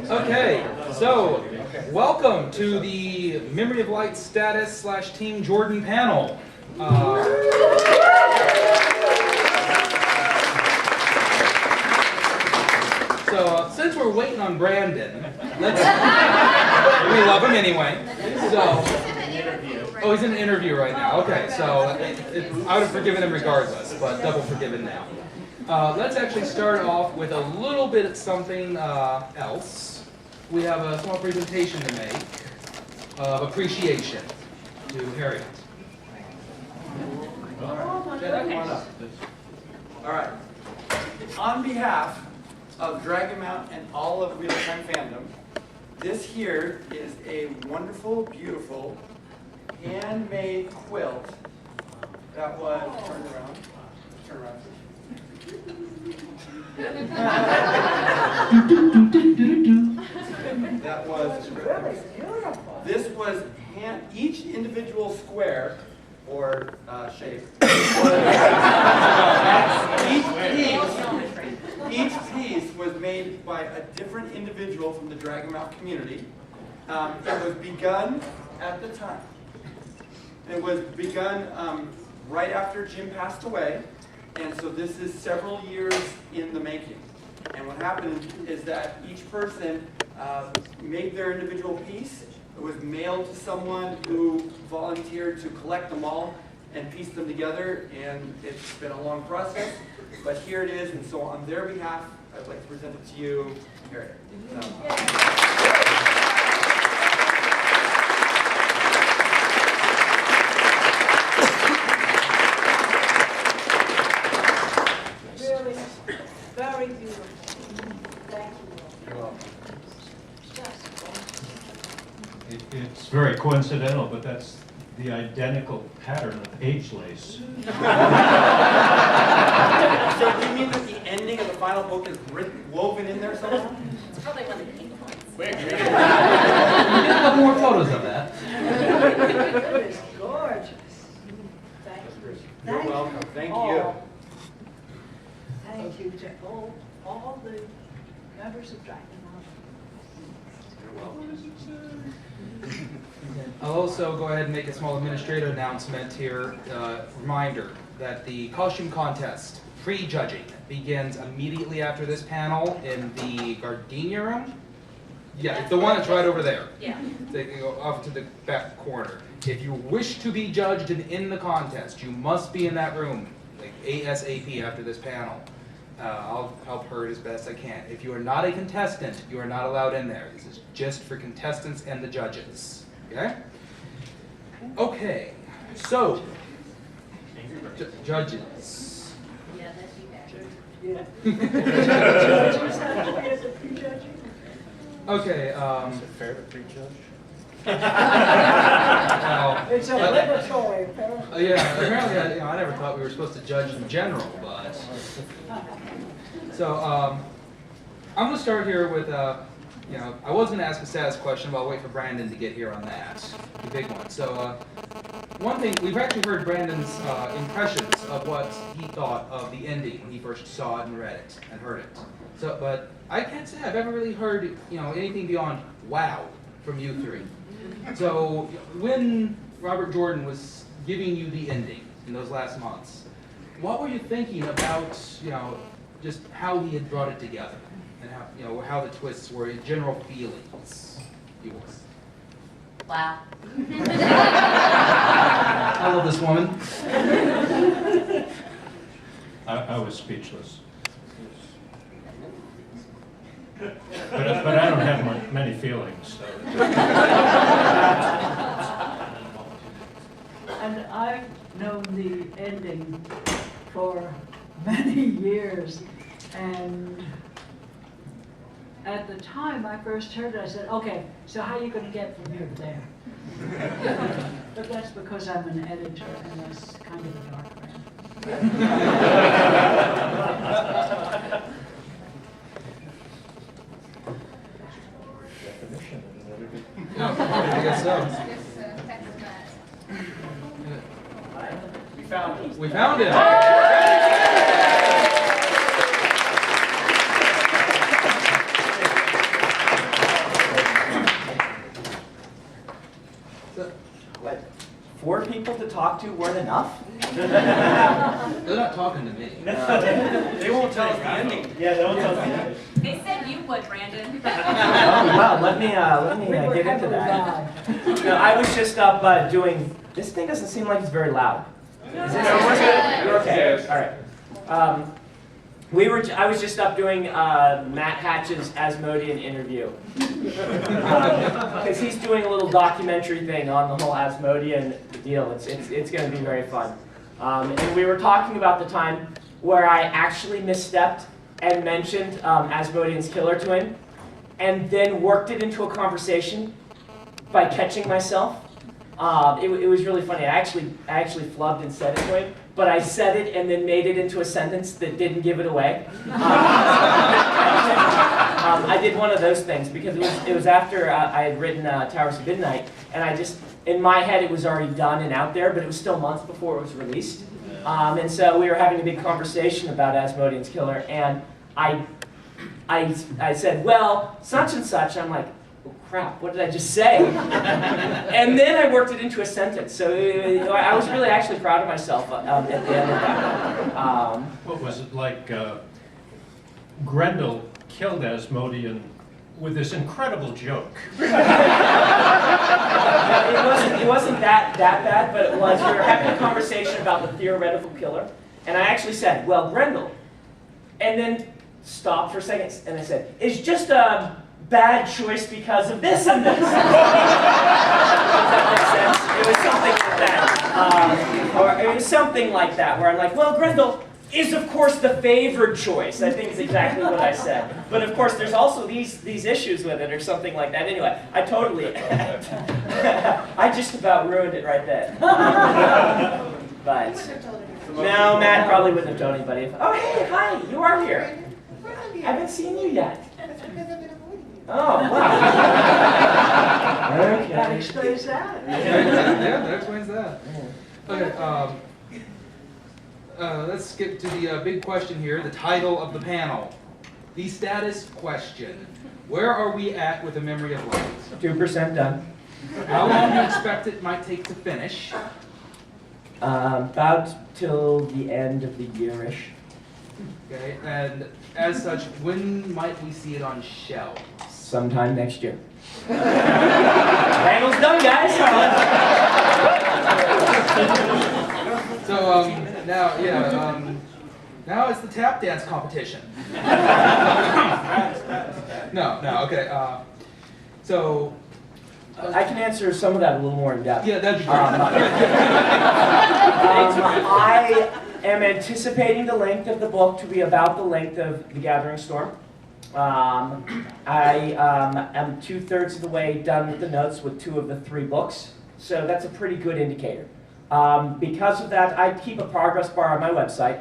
Okay, so welcome to the Memory of Light status / Team Jordan panel. So since we're waiting on Brandon, we love him anyway. So, oh, he's in an interview right now. Okay, so I would have forgiven him regardless, but double forgiven now. Let's actually start off with a little bit of something else. We have a small presentation to make of appreciation to Harriet. Jenna, come on up. All right. On behalf of Dragon Mount and all of real-time fandom, this here is a wonderful, beautiful, handmade quilt that was turned around. Turn around. That was really beautiful. This was each individual square or shape. Each piece was made by a different individual from the Dragon Mount community. It was begun at the time. It was begun right after Jim passed away, and so this is several years in the making. And what happened is that each person made their individual piece. It was mailed to someone who volunteered to collect them all and piece them together, and it's been a long process, but here it is, and so on their behalf, I'd like to present it to you, Harriet. Really, very beautiful. Thank you. You're welcome. It's very coincidental, but that's the identical pattern of page lace. So do you mean that the ending of the final book is woven in there somehow? It's probably one of the key points. We have more photos of that. It is gorgeous. Thank you. You're welcome. Thank you. all. Thank you to all the members of Dragon Mount. You're welcome. I'll also go ahead and make a small administrative announcement here. Reminder that the costume contest pre-judging begins immediately after this panel in the Gardenia room. Yeah, it's the one that's right over there. Yeah. They can go off to the back corner. If you wish to be judged and in the contest, you must be in that room, like ASAP after this panel. I'll help her as best I can. If you are not a contestant, you are not allowed in there. This is just for contestants and the judges. Okay? Okay, so, judges. Yeah, that'd be better. Yeah. Judges have to be at the pre-judging? Okay, Is it fair to prejudge? well, It's obligatory, apparently. yeah, apparently, I never thought we were supposed to judge in general, but. So, I'm going to start here with, I was going to ask a status question, but I'll wait for Brandon to get here on that, the big one. So, one thing, we've actually heard Brandon's impressions of what he thought of the ending when he first saw it and read it and heard it. So, but I can't say I've ever really heard, anything beyond wow from you three. So, when Robert Jordan was giving you the ending in those last months, what were you thinking about, just how he had brought it together, and how the twists were, general feelings, yours? Wow. I love this woman. I was speechless. But I don't have many feelings. So. And I've known the ending for many years, and at the time I first heard it, I said, okay, so how are you going to get from here to there? But that's because I'm an editor, and that's kind of a dark man. I guess so. We found it. We found it. What? 4 people to talk to weren't enough? They're not talking to me. They won't tell us the ending. Yeah, they won't tell us the ending. They said you would, Brandon. Oh, well, let me get into that. No, I was just up doing, this thing doesn't seem like it's very loud. Is this you're okay? All right. I was just up doing Matt Hatch's Asmodean interview. Because he's doing a little documentary thing on the whole Asmodean deal. It's going to be very fun. And we were talking about the time where I actually misstepped and mentioned Asmodean's killer to him, and then worked it into a conversation by catching myself. It was really funny. I actually flubbed and said it to him, but I said it and then made it into a sentence that didn't give it away. I did one of those things because it was after I had written Towers of Midnight, and I just, in my head it was already done and out there, but it was still months before it was released. And so we were having a big conversation about Asmodean's killer, and I said, well, such and such. I'm like, oh, crap, what did I just say? And then I worked it into a sentence. So I was really actually proud of myself at the end of that. What was it like? Grendel killed Asmodean with this incredible joke. It wasn't that bad, but it was. We were having a conversation about the theoretical killer, and I actually said, well, Grendel, and then stopped for a second, and I said, it's just a bad choice because of this and this. Does that make sense? It was something like that. Or it was something like that, where I'm like, well, Grendel is, of course, the favored choice. I think is exactly what I said. But, of course, there's also these issues with it, or something like that. Anyway, I totally, I just about ruined it right then. But, no, Matt probably wouldn't have told anybody. Oh, hey, hi, you are here. I haven't seen you yet. Oh, wow. Okay. That explains that. Yeah, that explains that. Okay, let's get to the big question here, the title of the panel. The status question. Where are we at with the Memory of Light? 2% done. How long do you expect it might take to finish? About till the end of the year-ish. Okay, and as such, when might we see it on shelves? Sometime next year. Panel's done, guys. So now, yeah, now it's the tap dance competition. No, okay. So I can answer some of that a little more in depth. yeah, that'd be great. I am anticipating the length of the book to be about the length of The Gathering Storm. I am 2/3 of the way done with the notes with 2 of the 3 books, so that's a pretty good indicator. Because of that, I keep a progress bar on my website,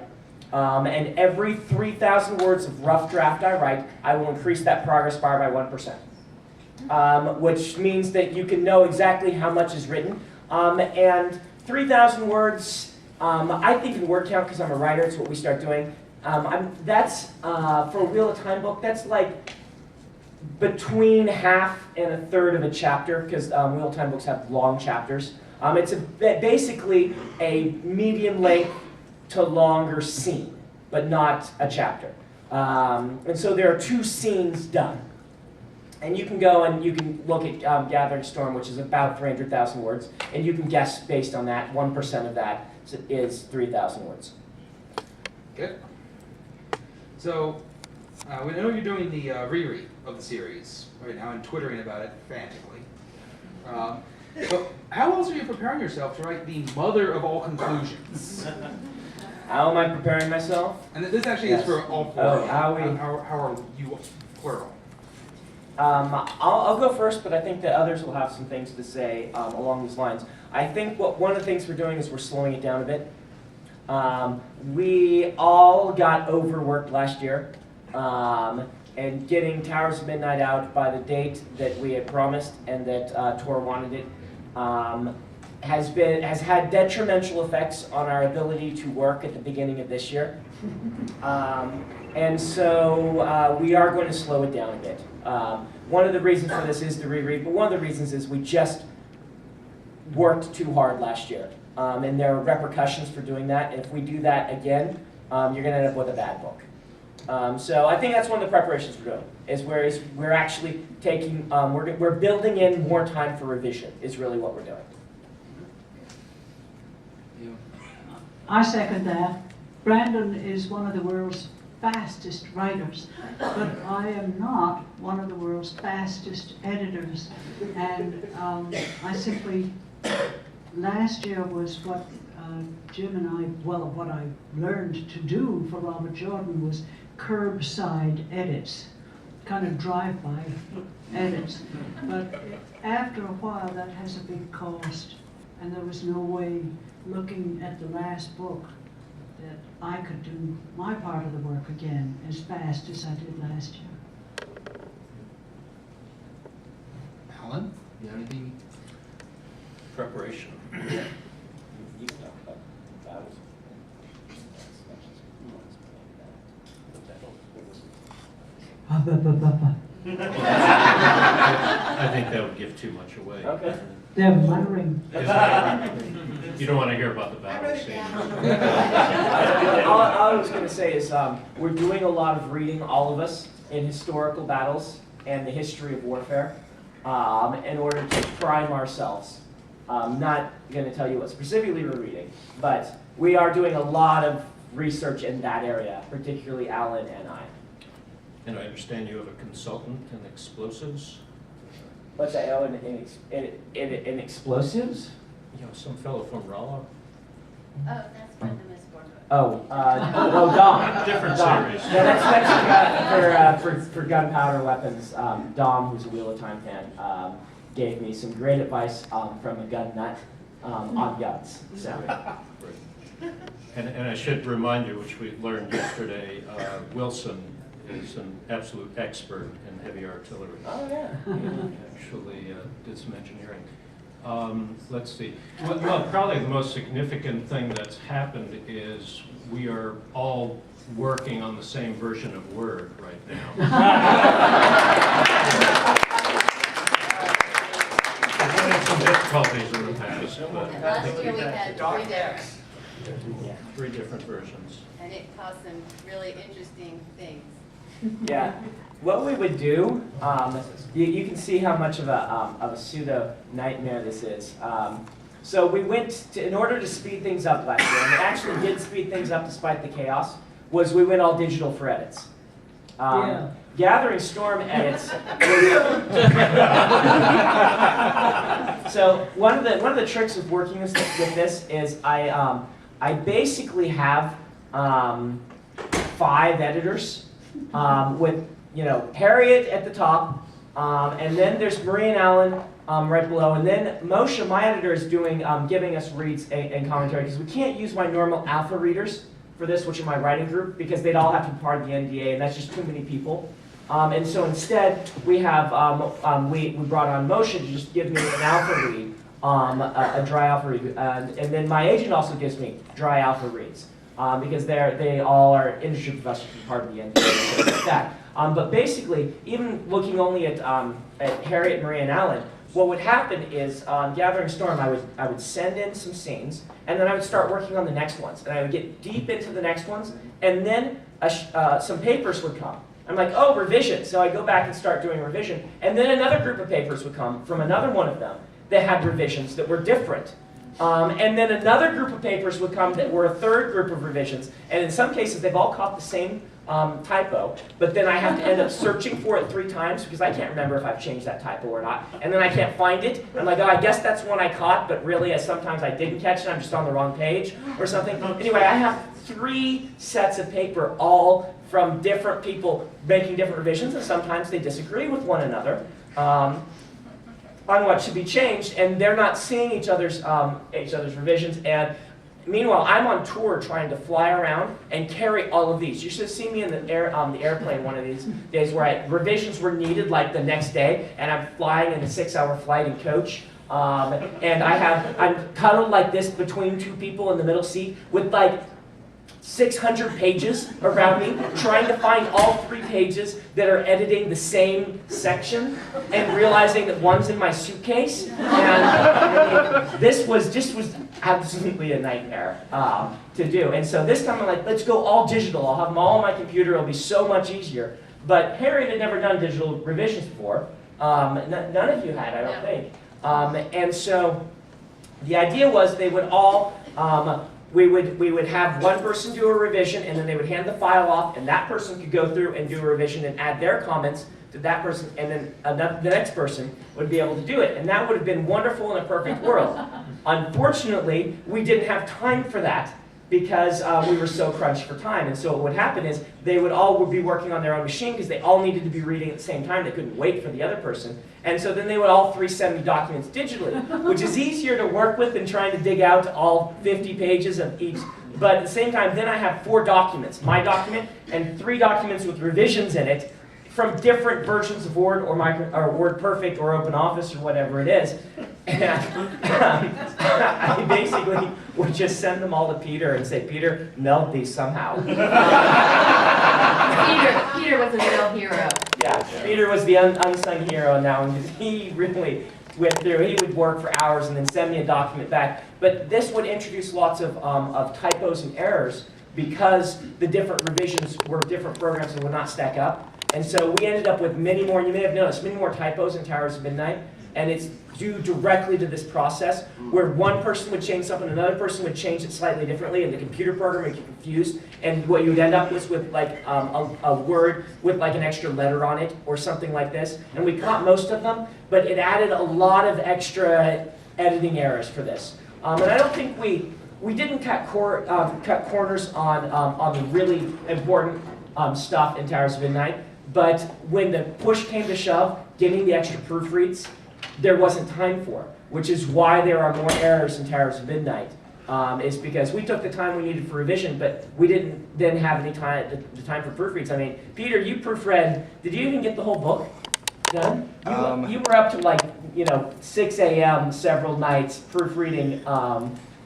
and every 3,000 words of rough draft I write, I will increase that progress bar by 1%, which means that you can know exactly how much is written. And 3,000 words, I think in word count, because I'm a writer, it's what we start doing. That's, for a Wheel of Time book, that's like between half and a third of a chapter, because Wheel of Time books have long chapters. It's basically a medium length to longer scene, but not a chapter. And so there are 2 scenes done. And you can go and you can look at Gathering Storm, which is about 300,000 words, and you can guess based on that, 1% of that is 3,000 words. Okay. So, we know you're doing the reread of the series right now and twittering about it frantically. But how else are you preparing yourself to write the mother of all conclusions? How am I preparing myself? And this actually is for all 4. Oh, how are you plural? I'll go first, but I think that others will have some things to say along these lines. I think one of the things we're doing is we're slowing it down a bit. We all got overworked last year, and getting Towers of Midnight out by the date that we had promised and that Tor wanted it has had detrimental effects on our ability to work at the beginning of this year. And so we are going to slow it down a bit. One of the reasons for this is the reread, but one of the reasons is we just worked too hard last year. And there are repercussions for doing that. And if we do that again, you're going to end up with a bad book. So I think that's one of the preparations we're doing, is we're actually taking, we're building in more time for revision, is really what we're doing. I second that. Brandon is one of the world's fastest writers, but I am not one of the world's fastest editors. And I simply, last year was what Jim and I, well, what I learned to do for Robert Jordan was curbside edits, kind of drive-by edits. But after a while, that has a big cost, and there was no way, looking at the last book, that I could do my part of the work again as fast as I did last year. Alan, you have anything? Preparation. I think that would give too much away. Okay. They're muttering. You don't want to hear about the battle scene. All I was going to say is we're doing a lot of reading, all of us, in historical battles and the history of warfare in order to prime ourselves. Not going to tell you what specifically we're reading, but we are doing a lot of research in that area, particularly Alan and I. And I understand you have a consultant in explosives? What's that? Oh, in explosives? You know, some fellow from Rolla? Oh, that's for the Miss Borgo. Oh, Dom. Different Dom. series. No, that's for gunpowder weapons. Dom, who's a Wheel of Time fan, gave me some great advice from a gun nut on guns. So. And I should remind you, which we learned yesterday, Wilson is an absolute expert in heavy artillery. Oh, yeah. He actually did some engineering. Let's see. Well, probably the most significant thing that's happened is we are all working on the same version of Word right now. We've had some difficulties in the past, but And last year we had three different versions. and it caused some really interesting things. Yeah. What we would do, you can see how much of a pseudo nightmare this is. So we went to, in order to speed things up last year, and it actually did speed things up despite the chaos, was we went all digital for edits. Gathering Storm edits. So one of the tricks of working with this is I basically have 5 editors with Harriet at the top, and then there's Marie and Alan right below, and then Moshe, my editor, is doing giving us reads and commentary because we can't use my normal alpha readers for this, which are my writing group, because they'd all have to be part of the NDA, and that's just too many people. And so instead, we have we brought on Moshe to just give me an alpha read, a dry alpha read, and then my agent also gives me dry alpha reads because they all are industry professors and part of the NDA and things like that. But basically, even looking only at Harriet, Marie, and Alan, what would happen is on Gathering Storm, I would send in some scenes, and then I would start working on the next ones, and I would get deep into the next ones, and then some papers would come. I'm like, oh, revision. So I go back and start doing revision, and then another group of papers would come from another one of them that had revisions that were different. And then another group of papers would come that were a third group of revisions, and in some cases they've all caught the same typo, but then I have to end up searching for it 3 times because I can't remember if I've changed that typo or not, and then I can't find it. I'm like, oh, I guess that's one I caught, but really sometimes I didn't catch it, I'm just on the wrong page or something. Anyway, I have 3 sets of paper, all from different people making different revisions, and sometimes they disagree with one another on what should be changed, and they're not seeing each other's revisions. And meanwhile, I'm on tour trying to fly around and carry all of these. You should have seen me in the airplane one of these days where revisions were needed like the next day, and I'm flying in a 6-hour flight in coach. And I'm cuddled like this between 2 people in the middle seat with like 600 pages around me, trying to find all 3 pages that are editing the same section, and realizing that one's in my suitcase. And this was absolutely a nightmare to do. And so this time I'm like, let's go all digital. I'll have them all on my computer. It'll be so much easier. But Harriet had never done digital revisions before. None of you had, I don't think. And so the idea was they would all, we would have one person do a revision, and then they would hand the file off, and that person could go through and do a revision and add their comments to that person, and then the next person would be able to do it. And that would have been wonderful in a perfect world. Unfortunately, we didn't have time for that because we were so crunched for time. And so what would happen is they would all be working on their own machine because they all needed to be reading at the same time. They couldn't wait for the other person. And so then they would all send me documents digitally, which is easier to work with than trying to dig out all 50 pages of each. But at the same time, then I have 4 documents, my document and 3 documents with revisions in it from different versions of Word or WordPerfect or OpenOffice or whatever it is. And I basically would just send them all to Peter and say, Peter, meld these somehow. Peter was a real hero. Yeah, Peter was the unsung hero on that one because he really went through. He would work for hours and then send me a document back. But this would introduce lots of typos and errors because the different revisions were different programs and would not stack up. And so we ended up with many more, you may have noticed, many more typos in Towers of Midnight. And it's due directly to this process where one person would change something, another person would change it slightly differently, and the computer program would get confused. And what you would end up with like a word with like an extra letter on it or something like this. And we caught most of them, but it added a lot of extra editing errors for this. And I don't think we didn't cut corners on the really important stuff in Towers of Midnight. But when the push came to shove, getting the extra proofreads, there wasn't time for, which is why there are more errors in Towers of Midnight. Is because we took the time we needed for revision, but we didn't then have any time the time for proofreads. I mean, Peter, you proofread. Did you even get the whole book done? You were up to like 6 a.m. several nights proofreading.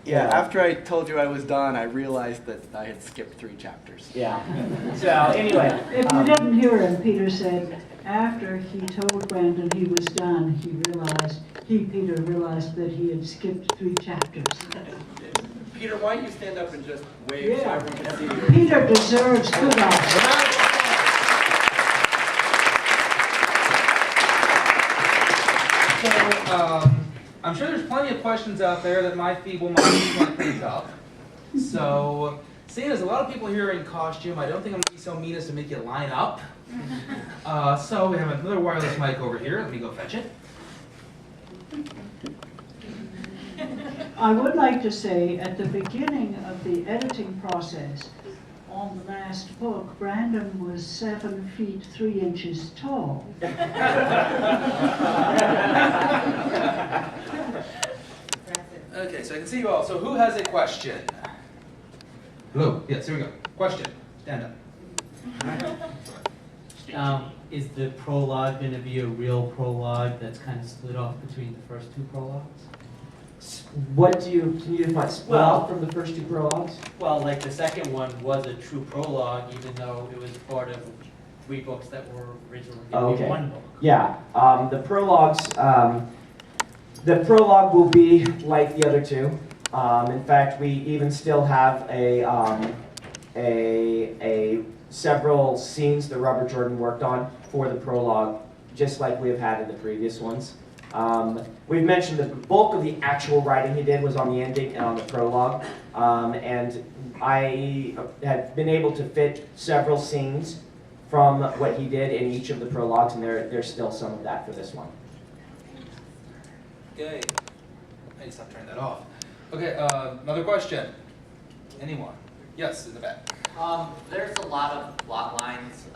Yeah, after I told you I was done, I realized that I had skipped 3 chapters. Yeah. So anyway. If you didn't hear him, Peter said after he told Brandon he was done, Peter realized that he had skipped 3 chapters. Peter, why don't you stand up and just wave so everyone can see you? Peter deserves kudos. So, I'm sure there's plenty of questions out there that my feeble mind can't think of. So, seeing as a lot of people here are in costume, I don't think I'm going to be so mean as to make you line up. So we have another wireless mic over here. Let me go fetch it. I would like to say at the beginning of the editing process on the last book, Brandon was 7 feet 3 inches tall. Okay, so I can see you all. So who has a question? Hello. Yes, here we go. Question. Stand up. Is the prologue going to be a real prologue that's kind of split off between the first 2 prologues? Can you define split off from the first 2 prologues? Well, like the second one was a true prologue, even though it was part of 3 books that were originally going to be 1 book. Yeah, the prologue will be like the other 2. In fact, we even still have several scenes that Robert Jordan worked on for the prologue, just like we have had in the previous ones. We've mentioned that the bulk of the actual writing he did was on the ending and on the prologue, and I have been able to fit several scenes from what he did in each of the prologues, and there's still some of that for this one. Okay. I need to stop turning that off. Okay, another question. Anyone? Yes, in the back. There's a lot of plot lines.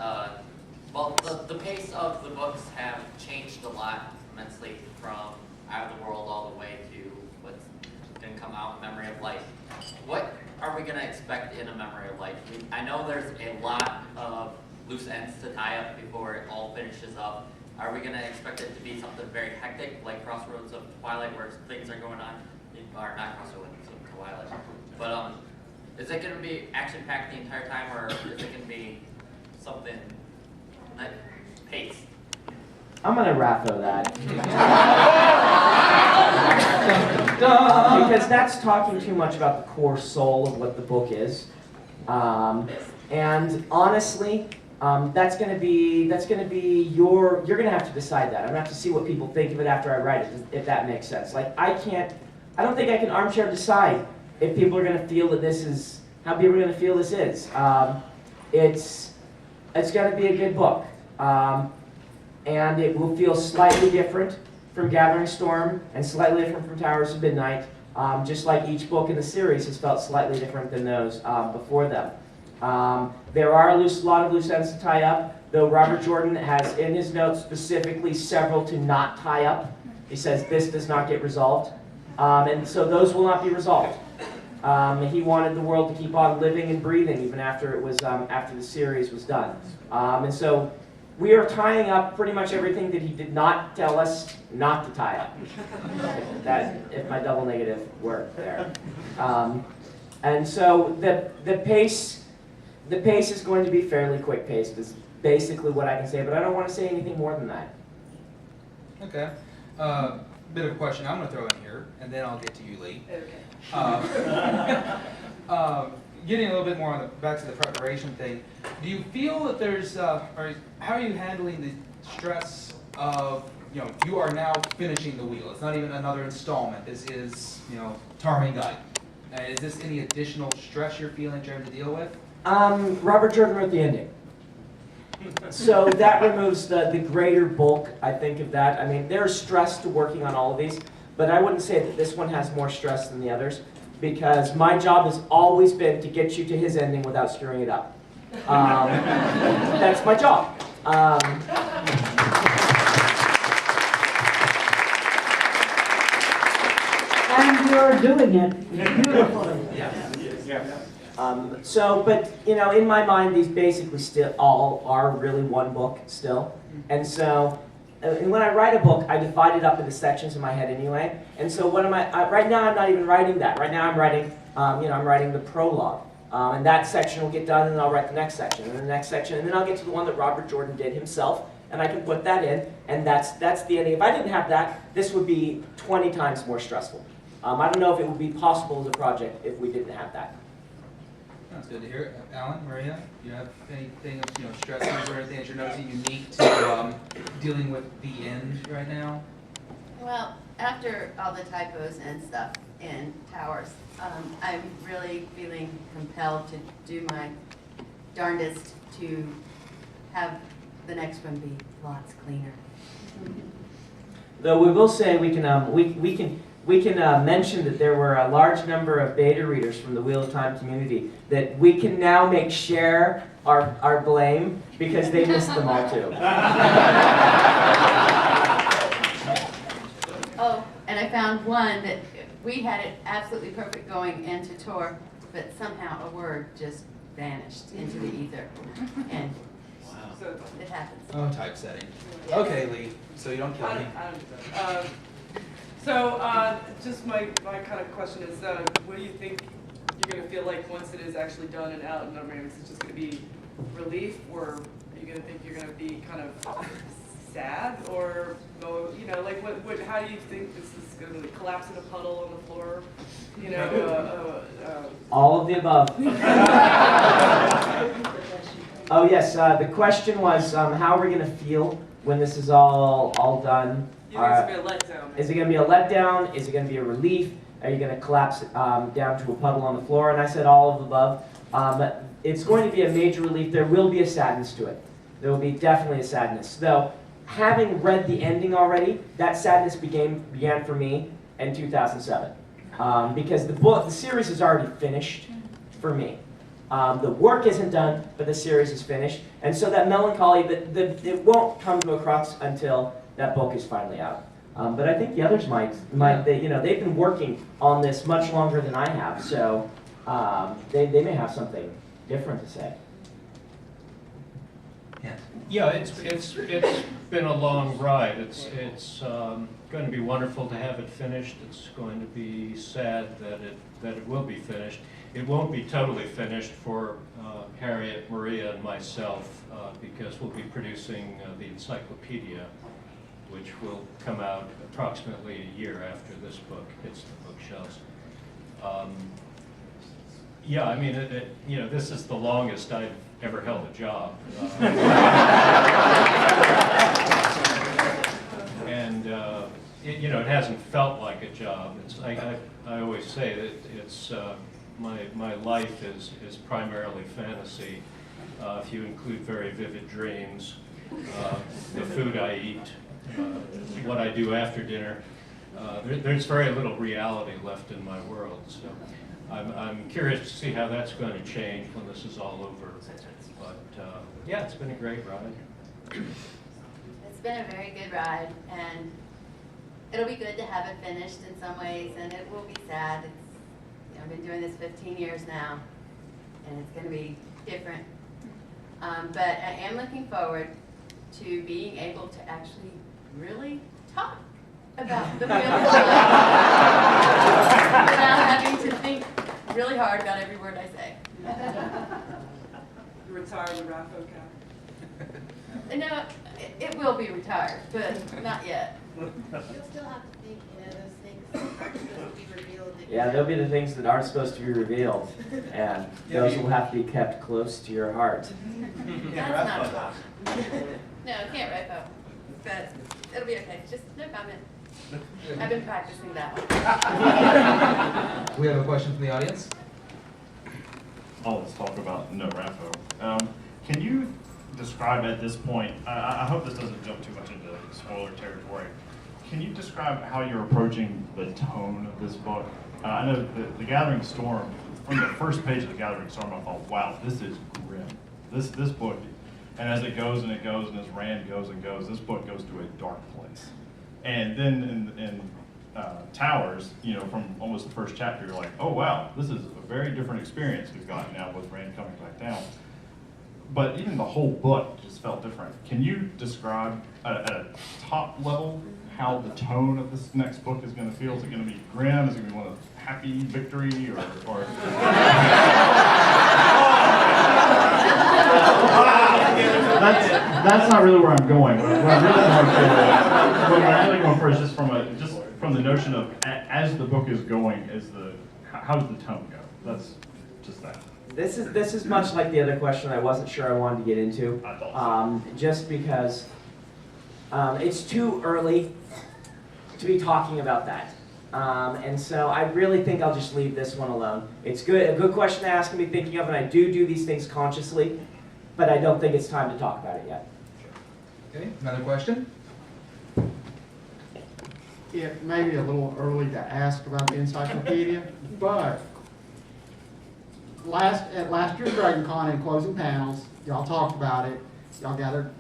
Well, the pace of the books have changed a lot immensely from Out of the World all the way to what's going to come out, Memory of Life. What are we going to expect in a Memory of Life? I know there's a lot of loose ends to tie up before it all finishes up. Are we going to expect it to be something very hectic, like Crossroads of Twilight, where things are going on? Or not Crossroads of Twilight. But is it going to be action-packed the entire time, or is it going to be something like pace? I'm going to Rapho that. because that's talking too much about the core soul of what the book is. And honestly, that's going to be you're going to have to decide that. I'm going to have to see what people think of it after I write it, if that makes sense. Like I don't think I can armchair decide if people are going to feel that this is how people are going to feel this is. It's going to be a good book, and it will feel slightly different from Gathering Storm and slightly different from Towers of Midnight, just like each book in the series has felt slightly different than those before them. There are a lot of loose ends to tie up, though Robert Jordan has in his notes specifically several to not tie up. He says this does not get resolved, and so those will not be resolved. He wanted the world to keep on living and breathing even after it was after the series was done, and so we are tying up pretty much everything that he did not tell us not to tie up. If my double negative worked there, and so the pace is going to be fairly quick paced. Is basically what I can say, but I don't want to say anything more than that. Okay. Bit of a question I'm going to throw in here, and then I'll get to you, Lee. Okay. Getting a little bit more back to the preparation thing, do you feel that there's, or how are you handling the stress of, you are now finishing the wheel. It's not even another installment. This is, Tarming. Is this any additional stress you're feeling trying to deal with? Robert Jordan wrote the ending. So that removes the greater bulk, I think, of that. I mean, there's stress to working on all of these, but I wouldn't say that this one has more stress than the others, because my job has always been to get you to his ending without screwing it up. That's my job. And you're doing it beautifully. But in my mind, these basically still all are really one book still. And so, and when I write a book, I divide it up into sections in my head anyway. And so, what am right now, I'm not even writing that. Right now, I'm writing, I'm writing the prologue, and that section will get done, and then I'll write the next section, and the next section, and then I'll get to the one that Robert Jordan did himself, and I can put that in, and that's the ending. If I didn't have that, this would be 20 times more stressful. I don't know if it would be possible as a project if we didn't have that. That's good to hear. Alan, Maria, do you have anything of stressors or anything that you're noticing unique to dealing with the end right now? Well, after all the typos and stuff in Towers, I'm really feeling compelled to do my darndest to have the next one be lots cleaner. Though we will say we can mention that there were a large number of beta readers from the Wheel of Time community that we can now make share our blame because they missed them all too. Oh, and I found one that we had it absolutely perfect going into Tor, but somehow a word just vanished into the ether. And So, it happens. Oh, typesetting. Okay, Lee, so you don't kill me. Just my kind of question is, what do you think you're going to feel like once it is actually done and out? And I mean, is it just going to be relief, or are you going to think you're going to be kind of sad, or like what? How do you think this is going to collapse in a puddle on the floor? All of the above. Oh yes, the question was how are we going to feel when this is all done? You think it's going to be a letdown? Is it going to be a letdown? Is it going to be a relief? Are you going to collapse down to a puddle on the floor? And I said all of the above. It's going to be a major relief. There will be a sadness to it. There will be definitely a sadness. Though, having read the ending already, that sadness began for me in 2007. Because the series is already finished for me. The work isn't done, but the series is finished. And so that melancholy, it won't come to a crux until that book is finally out. But I think the others might they've been working on this much longer than I have, so they may have something different to say. Yeah, it's been a long ride. It's going to be wonderful to have it finished. It's going to be sad that it will be finished. It won't be totally finished for Harriet, Maria, and myself because we'll be producing the encyclopedia which will come out approximately a year after this book hits the bookshelves. Yeah, I mean, you know, this is the longest I've ever held a job. And you know, it hasn't felt like a job. I always say that it's my life is primarily fantasy. If you include very vivid dreams, the food I eat, what I do after dinner, there's very little reality left in my world. So I'm curious to see how that's going to change when this is all over. But yeah, it's been a great ride. It's been a very good ride, and it'll be good to have it finished in some ways, and it will be sad. It's, you know, I've been doing this 15 years now, and it's going to be different. But I am looking forward to being able to actually really talk about the real life without having to think really hard about every word I say. You retire the RAFO cap? No, it will be retired, but not yet. You'll still have to think, you know, those things that aren't supposed to be revealed. Yeah, there'll be the things that aren't supposed to be revealed, and those will have to be kept close to your heart. That's not cool. No, I can't write that, but it'll be okay. Just no comment. I've been practicing that one. We have a question from the audience. Oh, let's talk about no RAFO. Can you describe at this point, I hope this doesn't jump too much into spoiler territory, can you describe how you're approaching the tone of this book? I know the Gathering Storm, from the first page of the Gathering Storm, I thought, wow, this is grim. This book, and as it goes and it goes, and as Rand goes and goes, this book goes to a dark place. And then in Towers, you know, from almost the first chapter, you're like, oh wow, this is a very different experience we've got now with Rand coming back down. But even the whole book just felt different. Can you describe at a top level how the tone of this next book is going to feel? Is it going to be grim? Is it going to be one of happy victory, or? That's not really where I'm going. What I'm really going for is just from the notion of as the book is going, how does the tone go? That's just that. This is much like the other question I wasn't sure I wanted to get into, just because it's too early to be talking about that. And so I really think I'll just leave this one alone. It's a good question to ask and be thinking of, and I do these things consciously, but I don't think it's time to talk about it yet. Okay, another question? It may be a little early to ask about the encyclopedia, but at last year's JordanCon in closing panels, y'all talked about it. Y'all gathered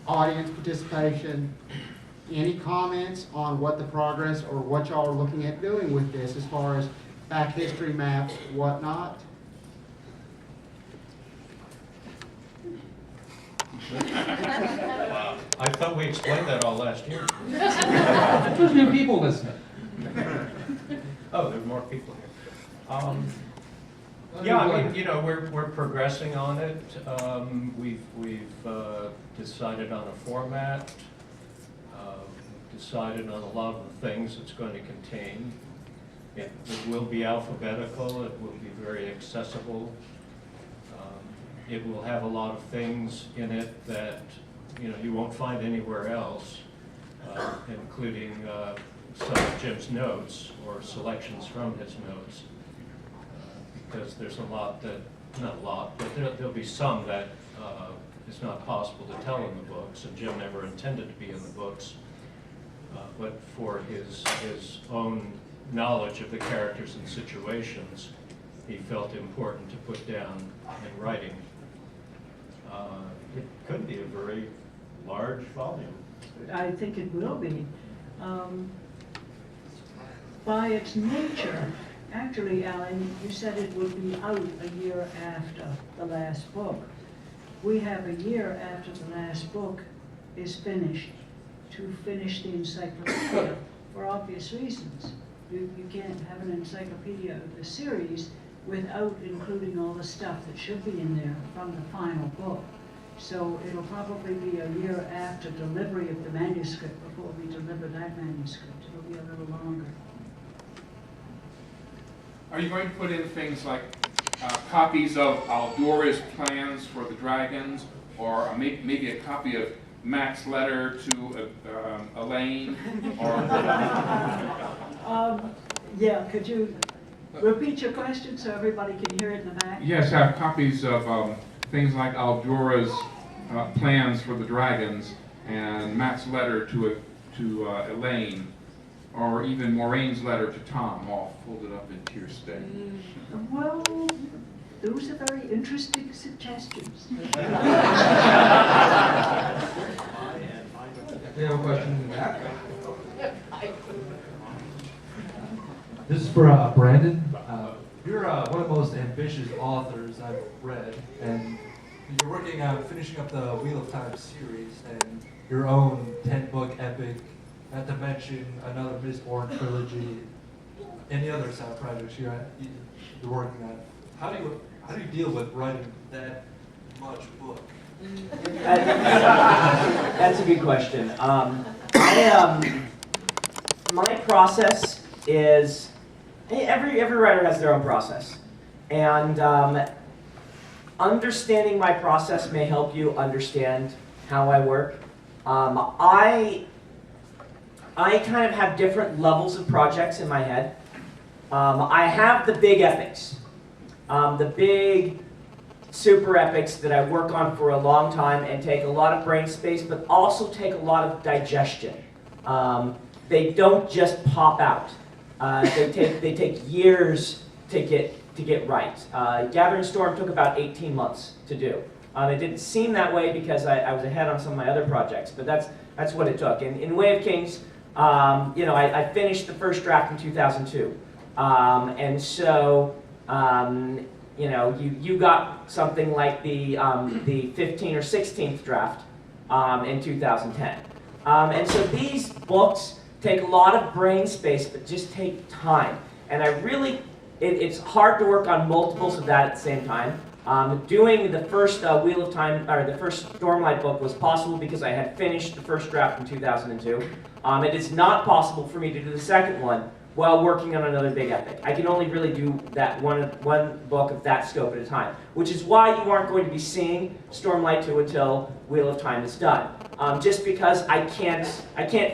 audience participation. Any comments on what the progress or what y'all are looking at doing with this as far as back history maps, whatnot? I thought we explained that all last year. There's new people listening. Oh, there are more people here. Yeah, I mean, you know, we're progressing on it. We've decided on a format. Decided on a lot of the things it's going to contain. It will be alphabetical. It will be very accessible. It will have a lot of things in it that you won't find anywhere else, including some of Jim's notes or selections from his notes. Because there's a lot that, not a lot, but there'll be some that is not possible to tell in the books, and Jim never intended to be in the books. But for his own knowledge of the characters and situations, he felt important to put down in writing. It could be a very large volume. I think it will be. By its nature, actually, Alan, you said it would be out a year after the last book. We have a year after the last book is finished to finish the encyclopedia for obvious reasons. You can't have an encyclopedia of the series without including all the stuff that should be in there from the final book. So it'll probably be a year after delivery of the manuscript before we deliver that manuscript. It'll be a little longer. Are you going to put in things like copies of Aldora's plans for the dragons, or maybe a copy of Mac's letter to Elaine? Or yeah, could you repeat your question so everybody can hear it in the back? yes, have copies of things like Aldora's plans for the dragons and Mac's letter to Elaine, or even Maureen's letter to Tom, all folded up in tear stain. Well, those are very interesting suggestions. We have a question in the back. This is for Brandon. You're one of the most ambitious authors I've read, and you're working on finishing up the Wheel of Time series and your own 10-book epic, not to mention another Mistborn trilogy, any other side projects you're working on. How do you deal with writing that much book? That's a good question. My process is, every writer has their own process, and understanding my process may help you understand how I work. I kind of have different levels of projects in my head. I have the big epics, the big super epics that I work on for a long time and take a lot of brain space, but also take a lot of digestion. They don't just pop out. They take years to get right. Gathering Storm took about 18 months to do. It didn't seem that way because I was ahead on some of my other projects, but that's what it took. In Way of Kings, I finished the first draft in 2002, and so you got something like the 15th or 16th draft in 2010, and so these books take a lot of brain space, but just take time. And it's hard to work on multiples of that at the same time. Doing the first Wheel of Time, or the first Stormlight book was possible because I had finished the first draft in 2002. It is not possible for me to do the second one while working on another big epic. I can only really do that one book of that scope at a time, which is why you aren't going to be seeing Stormlight 2 until Wheel of Time is done. Just because I can't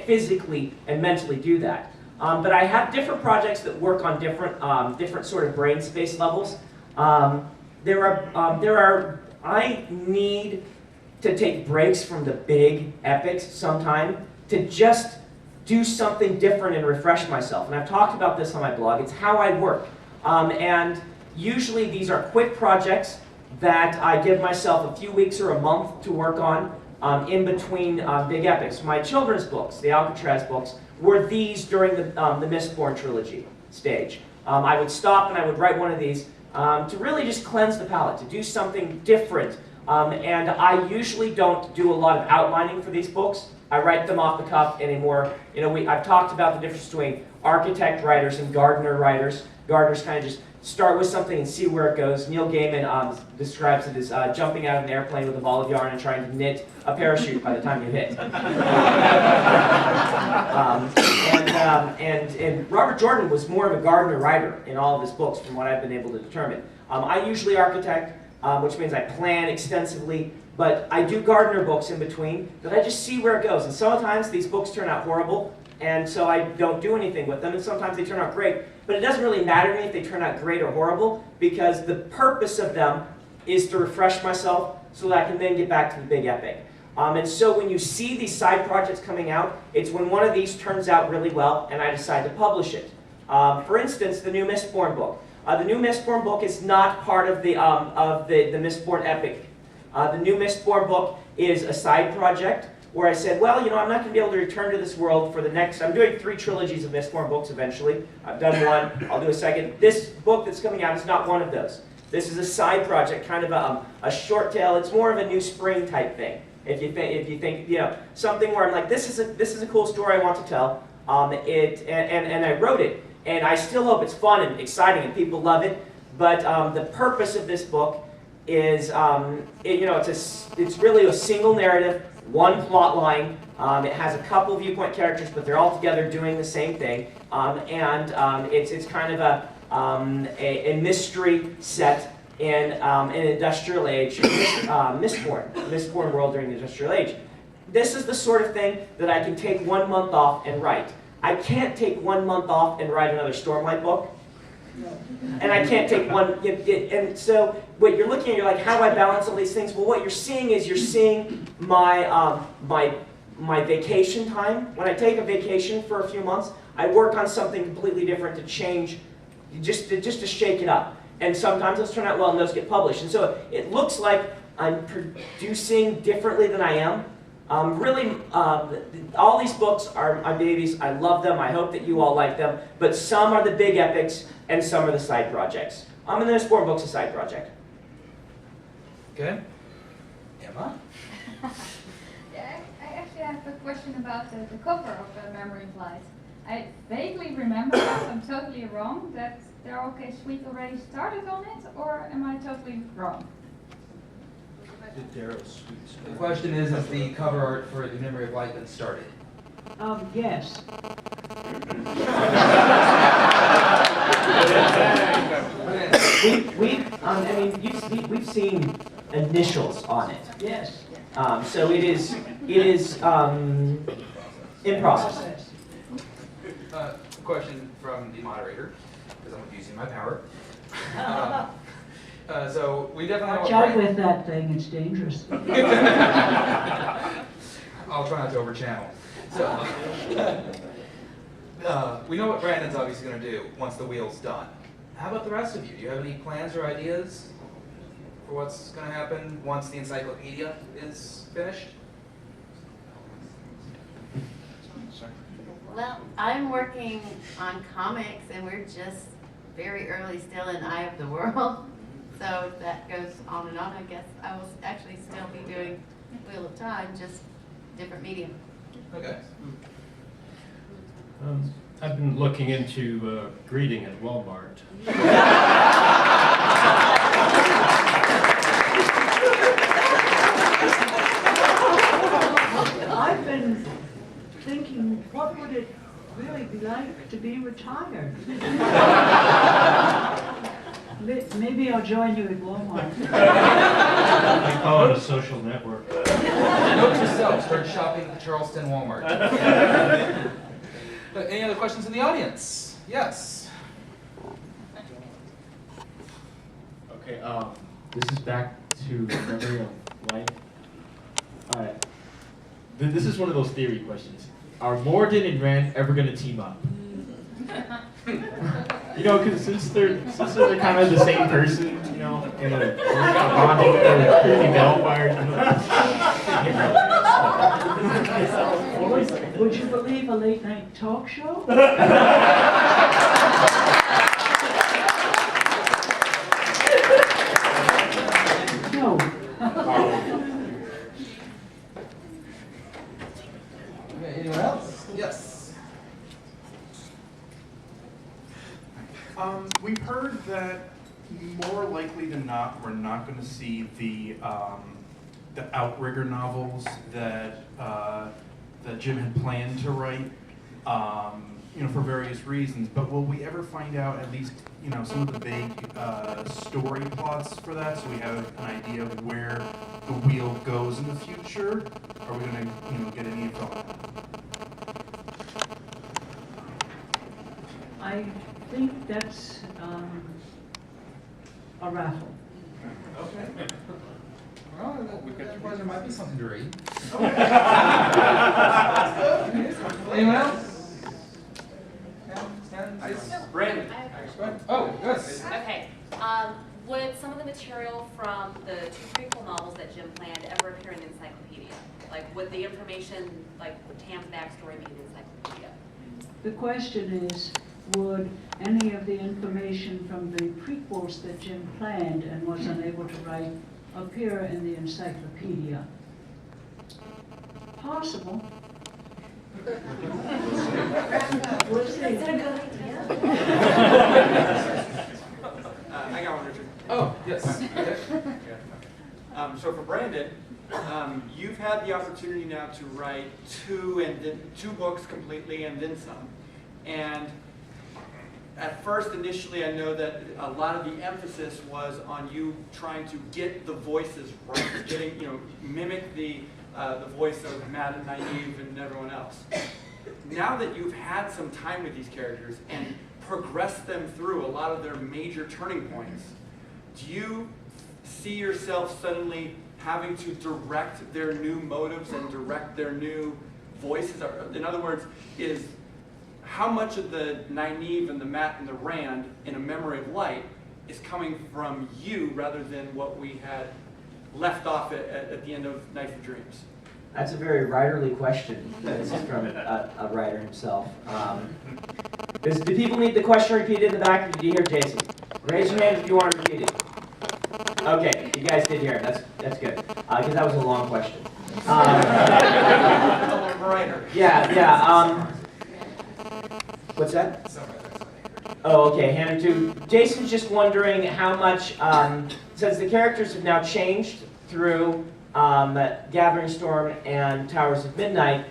physically and mentally do that. But I have different projects that work on different sort of brain space levels. I need to take breaks from the big epics sometime to just do something different and refresh myself. And I've talked about this on my blog. It's how I work. And usually these are quick projects that I give myself a few weeks or a month to work on in between big epics. My children's books, the Alcatraz books, were these during the Mistborn trilogy stage. I would stop and I would write one of these to really just cleanse the palette, to do something different. And I usually don't do a lot of outlining for these books. I write them off the cuff in a more, I've talked about the difference between architect writers and gardener writers. Gardeners kind of just start with something and see where it goes. Neil Gaiman describes it as jumping out of an airplane with a ball of yarn and trying to knit a parachute by the time you hit. And Robert Jordan was more of a gardener writer in all of his books from what I've been able to determine. I usually architect, which means I plan extensively, but I do gardener books in between that I just see where it goes. And sometimes these books turn out horrible, and so I don't do anything with them, and sometimes they turn out great. But it doesn't really matter to me if they turn out great or horrible, because the purpose of them is to refresh myself so that I can then get back to the big epic. And so when you see these side projects coming out, it's when one of these turns out really well and I decide to publish it. For instance, the new Mistborn book. The new Mistborn book is not part of the Mistborn epic. The new Mistborn book is a side project where I said, well, I'm not going to be able to return to this world for the next, I'm doing 3 trilogies of Mistborn books eventually. I've done one, I'll do a second. This book that's coming out is not one of those. This is a side project, kind of a short tale. It's more of a New Spring type thing. If you think, something where I'm like, this is a cool story I want to tell. And I wrote it, and I still hope it's fun and exciting and people love it. But the purpose of this book is, it's really a single narrative, one plot line. It has a couple viewpoint characters, but they're all together doing the same thing. It's kind of a mystery set in an industrial age, Mistborn world during the industrial age. This is the sort of thing that I can take 1 month off and write. I can't take 1 month off and write another Stormlight book. And I can't take one, and so what you're looking at, you're like, how do I balance all these things? Well, what you're seeing is you're seeing my vacation time. When I take a vacation for a few months, I work on something completely different to change, just to shake it up. And sometimes those turn out well and those get published. And so it looks like I'm producing differently than I am. All these books are my babies. I love them. I hope that you all like them. But some are the big epics, and some are the side projects. And there's 4 books a side project. Okay. Emma? Yeah, I actually have a question about the cover of Memory Flies. I vaguely remember, if I'm totally wrong, that the OK Suite already started on it, or am I totally wrong? The Dauro Suite. The question is the cover art for The Memory of Light been started? Yes. We've seen initials on it. Yes. So it is in process. Question from the moderator, because I'm abusing my power. So we definitely Watch out with that thing, it's dangerous. I'll try not to overchannel. So we know what Brandon's obviously going to do once the wheel's done. How about the rest of you? Do you have any plans or ideas for what's going to happen once the encyclopedia is finished? Well, I'm working on comics, and we're just very early still in Eye of the World. So if that goes on and on, I guess I will actually still be doing Wheel of Time, just different medium. Okay. I've been looking into greeting at Walmart. I've been thinking, what would it really be like to be retired? Maybe I'll join you at Walmart. They call it a social network. Note to yourself, start shopping at the Charleston Walmart. Any other questions in the audience? Yes. Okay, this is back to Memory of Light. Alright. This is one of those theory questions. Are Morden and Rand ever going to team up? You know, because since they're kind of the same person, you know, and they're kind of bonding with their crazy Bellfire. Would you believe a late night talk show? No. Okay, anyone else? Yes. We've heard that more likely than not, we're not going to see the Outrigger novels that that Jim had planned to write, you know, for various reasons. But will we ever find out at least, you know, some of the big story plots for that, so we have an idea of where the wheel goes in the future? Are we going to, you know, get any info on that? I think that's a raffle. Okay. Well, there might be something to read. Anyone else? Brandon. Oh, yes. Okay. Would some of the material from the 2 prequel novels that Jim planned ever appear in the encyclopedia? Like, would the information, like Tam's backstory, be in the encyclopedia? The question is, would any of the information from the prequels that Jim planned and was unable to write appear in the encyclopedia? Possible. We'll see. Is that a good idea? I got one, Richard. Oh, yes. So for Brandon, you've had the opportunity now to write two books completely and then some. And at first, initially, I know that a lot of the emphasis was on you trying to get the voices right, mimic the voice of Matt and Naive and everyone else. Now that you've had some time with these characters and progressed them through a lot of their major turning points, do you see yourself suddenly having to direct their new motives and direct their new voices? In other words, how much of the Nynaeve and the Matt and the Rand in A Memory of Light is coming from you rather than what we had left off at the end of Knife of Dreams? That's a very writerly question. This is from a writer himself. Do people need the question repeated in the back? Did you hear Jason? Raise your hand if you want to repeat it. Okay, you guys did hear it. That's good. Because that was a long question. Yeah. What's that? Oh, okay. Hannah too. Jason's just wondering how much, since the characters have now changed through Gathering Storm and Towers of Midnight,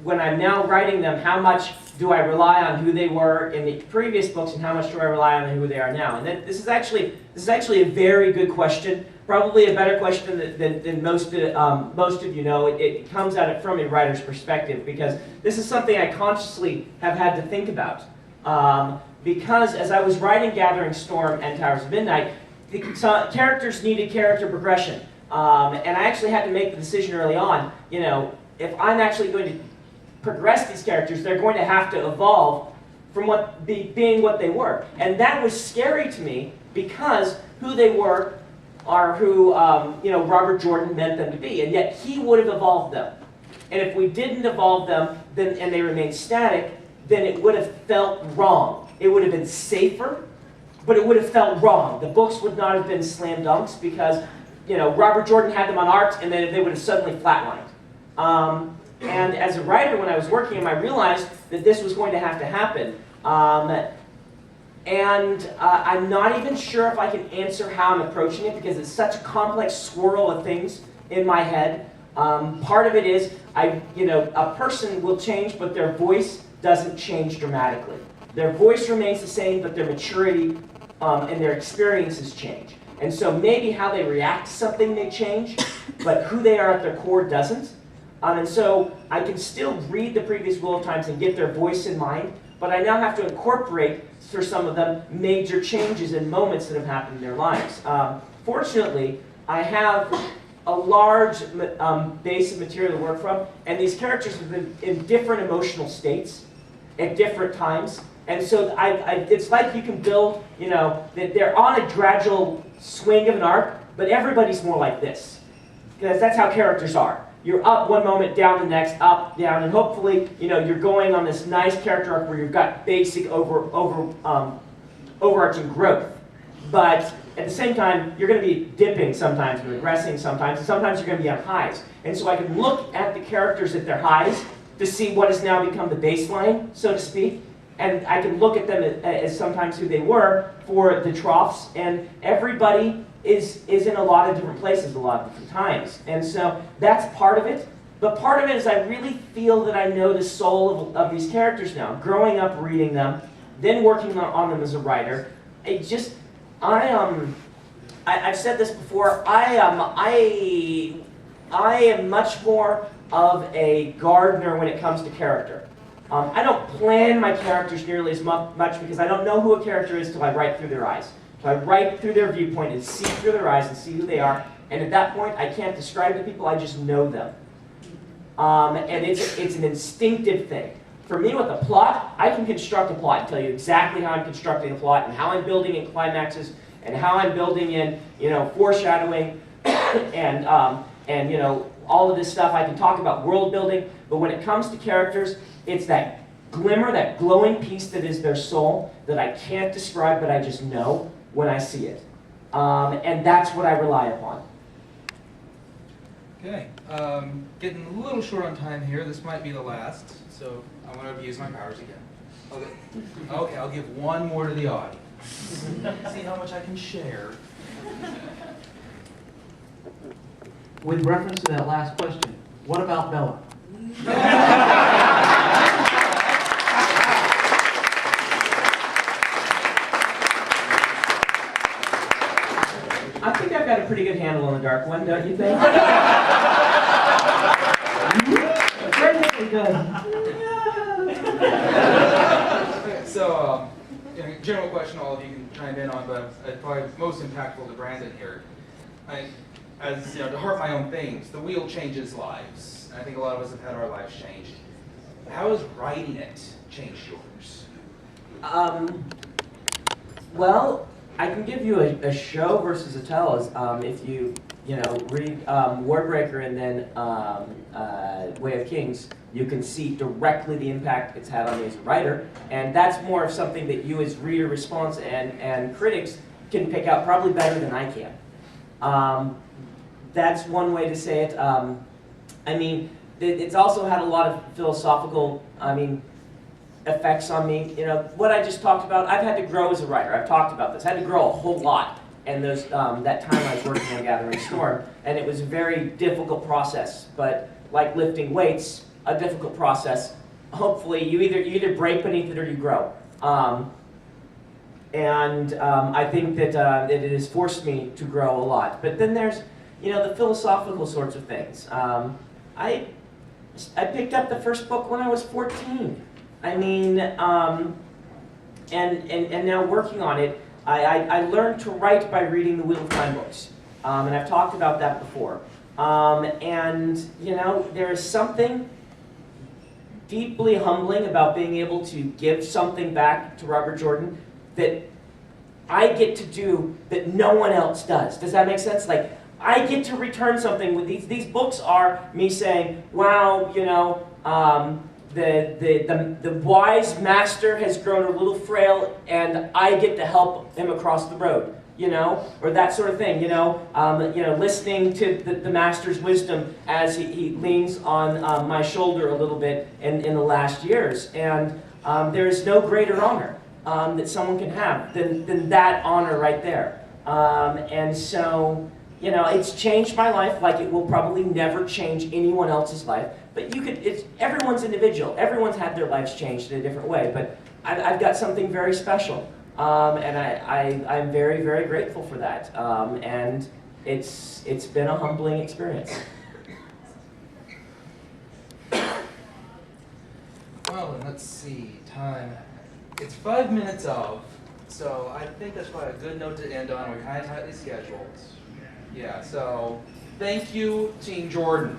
when I'm now writing them, how much do I rely on who they were in the previous books, and how much do I rely on who they are now? And this is actually a very good question. Probably a better question than most of you know. It comes at it from a writer's perspective, because this is something I consciously have had to think about. Because as I was writing Gathering Storm and Towers of Midnight, the characters needed character progression. And I actually had to make the decision early on, if I'm actually going to progress these characters, they're going to have to evolve from being what they were. And that was scary to me, because who they were are who Robert Jordan meant them to be, and yet he would have evolved them. And if we didn't evolve them, and they remained static, then it would have felt wrong. It would have been safer, but it would have felt wrong. The books would not have been slam dunks, because Robert Jordan had them on art, and then they would have suddenly flatlined. And as a writer, when I was working them, I realized that this was going to have to happen. And I'm not even sure if I can answer how I'm approaching it, because it's such a complex swirl of things in my head. Part of it is, a person will change, but their voice doesn't change dramatically. Their voice remains the same, but their maturity and their experiences change. And so maybe how they react to something may change, but who they are at their core doesn't. And so I can still read the previous Wheel of Times and get their voice in mind, but I now have to incorporate, for some of them, major changes and moments that have happened in their lives. Fortunately, I have a large base of material to work from, and these characters have been in different emotional states at different times. And so it's like you can build, that they're on a gradual swing of an arc, but everybody's more like this. Because that's how characters are. You're up one moment, down the next, up, down, and hopefully, you're going on this nice character arc where you've got basic overarching growth. But at the same time, you're going to be dipping sometimes, regressing sometimes, and sometimes you're going to be on highs. And so I can look at the characters at their highs to see what has now become the baseline, so to speak. And I can look at them as sometimes who they were for the troughs, and everybody is in a lot of different places a lot of different times. And so that's part of it. But part of it is I really feel that I know the soul of these characters now. Growing up reading them, then working on them as a writer. I've said this before, I am much more of a gardener when it comes to character. I don't plan my characters nearly as much, because I don't know who a character is till I write through their eyes. So I write through their viewpoint and see through their eyes and see who they are. And at that point, I can't describe the people, I just know them. And it's an instinctive thing. For me, with a plot, I can construct a plot and tell you exactly how I'm constructing a plot, and how I'm building in climaxes, and how I'm building in, foreshadowing, and all of this stuff. I can talk about world building, but when it comes to characters, it's that glimmer, that glowing piece that is their soul that I can't describe, but I just know when I see it. And that's what I rely upon. Okay, getting a little short on time here. This might be the last, so I'm going to abuse my powers again. Okay, I'll give one more to the audience. See how much I can share. with reference to that last question, what about Bella? I think I've got a pretty good handle on the dark one, don't you think? Pretty good. So, general question all of you can chime in on, but probably most impactful to Brandon here. As you know, to heart my own things, the wheel changes lives. I think a lot of us have had our lives changed. How has writing it changed yours? Well, I can give you a show versus a tell. If you read Warbreaker and then Way of Kings, you can see directly the impact it's had on me as a writer, and that's more of something that you as reader response and critics can pick out probably better than I can. That's one way to say it. I mean, it's also had a lot of philosophical, effects on me. You know, what I just talked about, I've had to grow as a writer. I've talked about this. I had to grow a whole lot in those, that time I was working on Gathering Storm, and it was a very difficult process. But like lifting weights, a difficult process. Hopefully, you either break beneath it or you grow. I think that it has forced me to grow a lot. But then there's, the philosophical sorts of things. I picked up the first book when I was 14. And now working on it, I learned to write by reading the Wheel of Time books. And I've talked about that before. There is something deeply humbling about being able to give something back to Robert Jordan that I get to do that no one else does. Does that make sense? Like, I get to return something with these books are me saying, wow, the wise master has grown a little frail and I get to help him across the road, or that sort of thing, listening to the master's wisdom as he leans on my shoulder a little bit in the last years. And there is no greater honor that someone can have than that honor right there. And so, it's changed my life like it will probably never change anyone else's life. But everyone's individual. Everyone's had their lives changed in a different way. But I've got something very special. And I'm very, very grateful for that. And it's been a humbling experience. Well, then let's see, time. It's 5 minutes of, so I think that's probably a good note to end on. We're kind of tightly scheduled. Yeah, so thank you, Team Jordan.